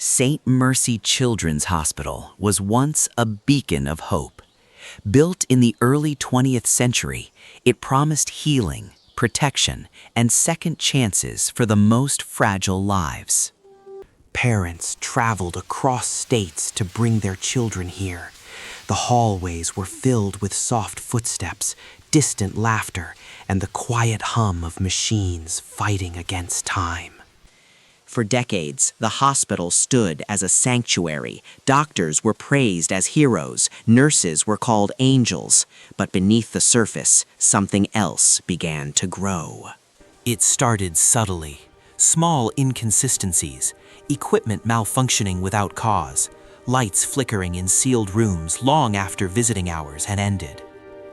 St. Mercy Children's Hospital was once a beacon of hope. Built in the early 20th century, it promised healing, protection, and second chances for the most fragile lives. Parents traveled across states to bring their children here. The hallways were filled with soft footsteps, distant laughter, and the quiet hum of machines fighting against time. For decades, the hospital stood as a sanctuary. Doctors were praised as heroes, nurses were called angels, but beneath the surface, something else began to grow. It started subtly. Small inconsistencies, equipment malfunctioning without cause, lights flickering in sealed rooms long after visiting hours had ended.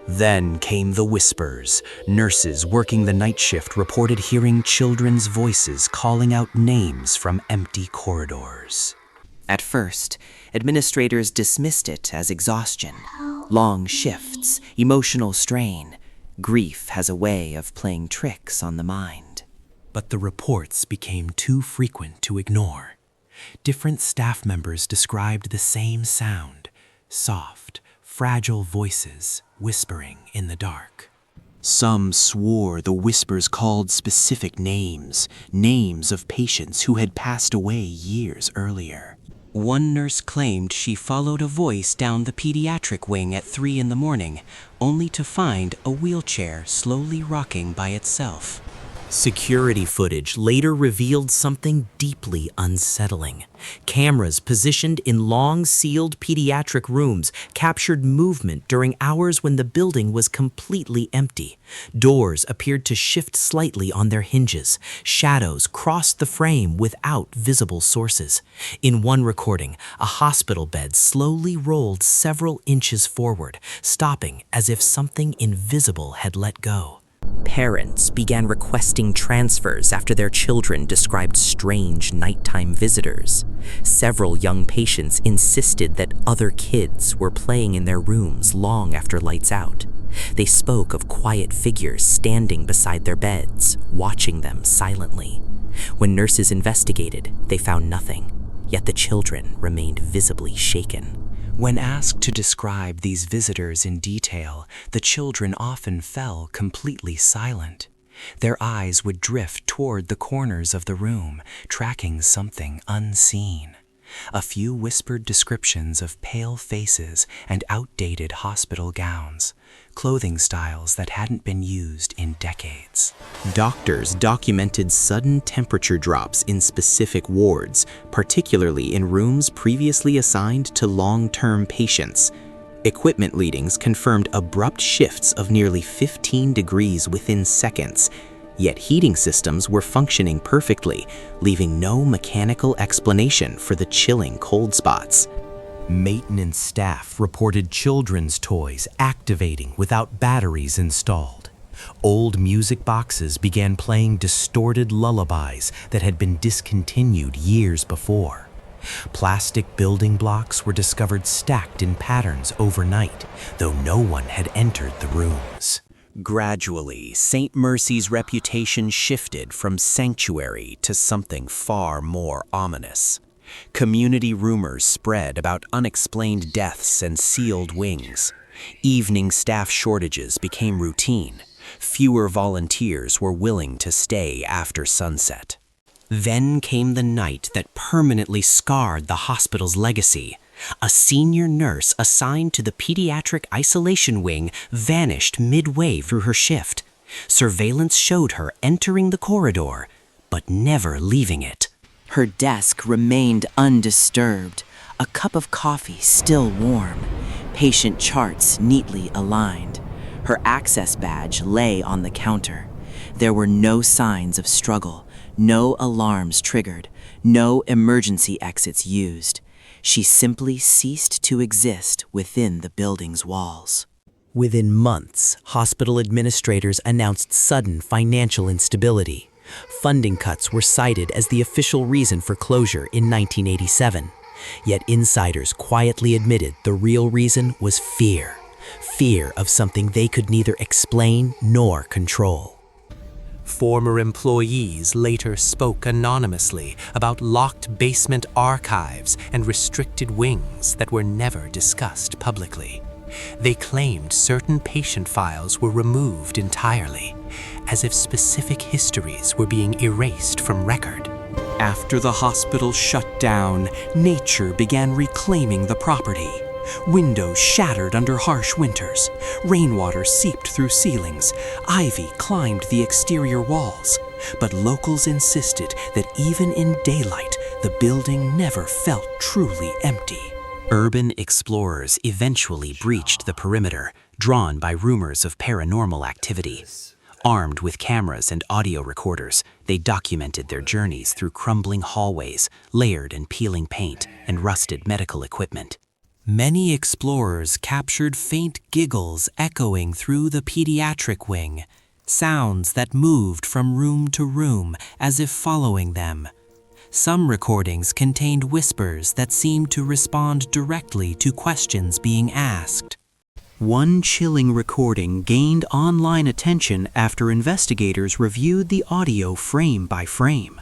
Then came the whispers. Nurses working the night shift reported hearing children's voices calling out names from empty corridors. At first, administrators dismissed it as exhaustion. Long shifts, emotional strain. Grief has a way of playing tricks on the mind. But the reports became too frequent to ignore. Different staff members described the same sound, soft, fragile voices whispering in the dark. Some swore the whispers called specific names, names of patients who had passed away years earlier. One nurse claimed she followed a voice down the pediatric wing at 3 in the morning, only to find a wheelchair slowly rocking by itself. Security footage later revealed something deeply unsettling. Cameras positioned in long-sealed pediatric rooms captured movement during hours when the building was completely empty. Doors appeared to shift slightly on their hinges. Shadows crossed the frame without visible sources. In one recording, a hospital bed slowly rolled several inches forward, stopping as if something invisible had let go. Parents began requesting transfers after their children described strange nighttime visitors. Several young patients insisted that other kids were playing in their rooms long after lights out. They spoke of quiet figures standing beside their beds, watching them silently. When nurses investigated, they found nothing, yet the children remained visibly shaken. When asked to describe these visitors in detail, the children often fell completely silent. Their eyes would drift toward the corners of the room, tracking something unseen. A few whispered descriptions of pale faces and outdated hospital gowns, clothing styles that hadn't been used in decades. Doctors documented sudden temperature drops in specific wards, particularly in rooms previously assigned to long-term patients. Equipment readings confirmed abrupt shifts of nearly 15 degrees within seconds, yet heating systems were functioning perfectly, leaving no mechanical explanation for the chilling cold spots. Maintenance staff reported children's toys activating without batteries installed. Old music boxes began playing distorted lullabies that had been discontinued years before. Plastic building blocks were discovered stacked in patterns overnight, though no one had entered the rooms. Gradually, St. Mercy's reputation shifted from sanctuary to something far more ominous. Community rumors spread about unexplained deaths and sealed wings. Evening staff shortages became routine. Fewer volunteers were willing to stay after sunset. Then came the night that permanently scarred the hospital's legacy. A senior nurse assigned to the pediatric isolation wing vanished midway through her shift. Surveillance showed her entering the corridor, but never leaving it. Her desk remained undisturbed, a cup of coffee still warm, patient charts neatly aligned. Her access badge lay on the counter. There were no signs of struggle, no alarms triggered, no emergency exits used. She simply ceased to exist within the building's walls. Within months, hospital administrators announced sudden financial instability. Funding cuts were cited as the official reason for closure in 1987. Yet insiders quietly admitted the real reason was fear. Fear of something they could neither explain nor control. Former employees later spoke anonymously about locked basement archives and restricted wings that were never discussed publicly. They claimed certain patient files were removed entirely, as if specific histories were being erased from record. After the hospital shut down, nature began reclaiming the property. Windows shattered under harsh winters. Rainwater seeped through ceilings. Ivy climbed the exterior walls. But locals insisted that even in daylight, the building never felt truly empty. Urban explorers eventually breached the perimeter, drawn by rumors of paranormal activity. Armed with cameras and audio recorders, they documented their journeys through crumbling hallways, layered and peeling paint, and rusted medical equipment. Many explorers captured faint giggles echoing through the pediatric wing, sounds that moved from room to room as if following them. Some recordings contained whispers that seemed to respond directly to questions being asked. One chilling recording gained online attention after investigators reviewed the audio frame by frame.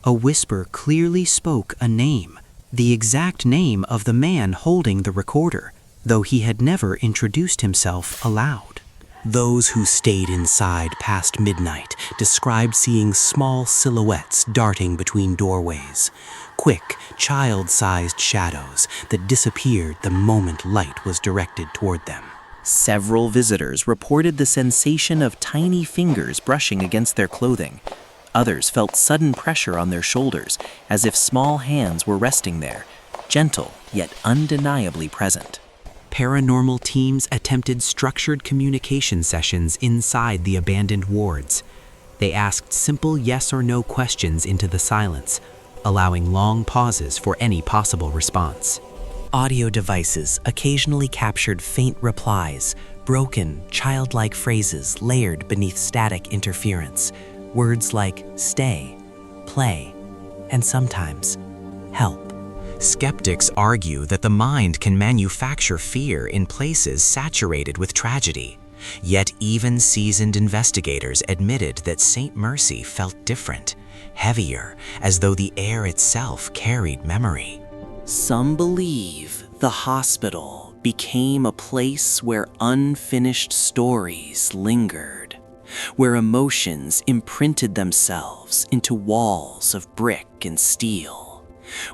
A whisper clearly spoke a name, the exact name of the man holding the recorder, though he had never introduced himself aloud. Those who stayed inside past midnight described seeing small silhouettes darting between doorways, quick, child-sized shadows that disappeared the moment light was directed toward them. Several visitors reported the sensation of tiny fingers brushing against their clothing. Others felt sudden pressure on their shoulders, as if small hands were resting there, gentle yet undeniably present. Paranormal teams attempted structured communication sessions inside the abandoned wards. They asked simple yes or no questions into the silence, allowing long pauses for any possible response. Audio devices occasionally captured faint replies, broken, childlike phrases layered beneath static interference. Words like stay, play, and sometimes help. Skeptics argue that the mind can manufacture fear in places saturated with tragedy. Yet even seasoned investigators admitted that St. Mercy felt different, heavier, as though the air itself carried memory. Some believe the hospital became a place where unfinished stories lingered, where emotions imprinted themselves into walls of brick and steel,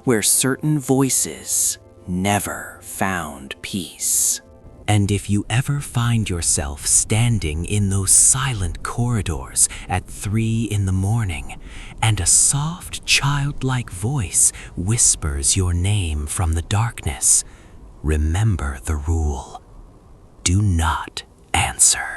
where certain voices never found peace. And if you ever find yourself standing in those silent corridors at 3 a.m, and a soft, childlike voice whispers your name from the darkness, remember the rule: do not answer.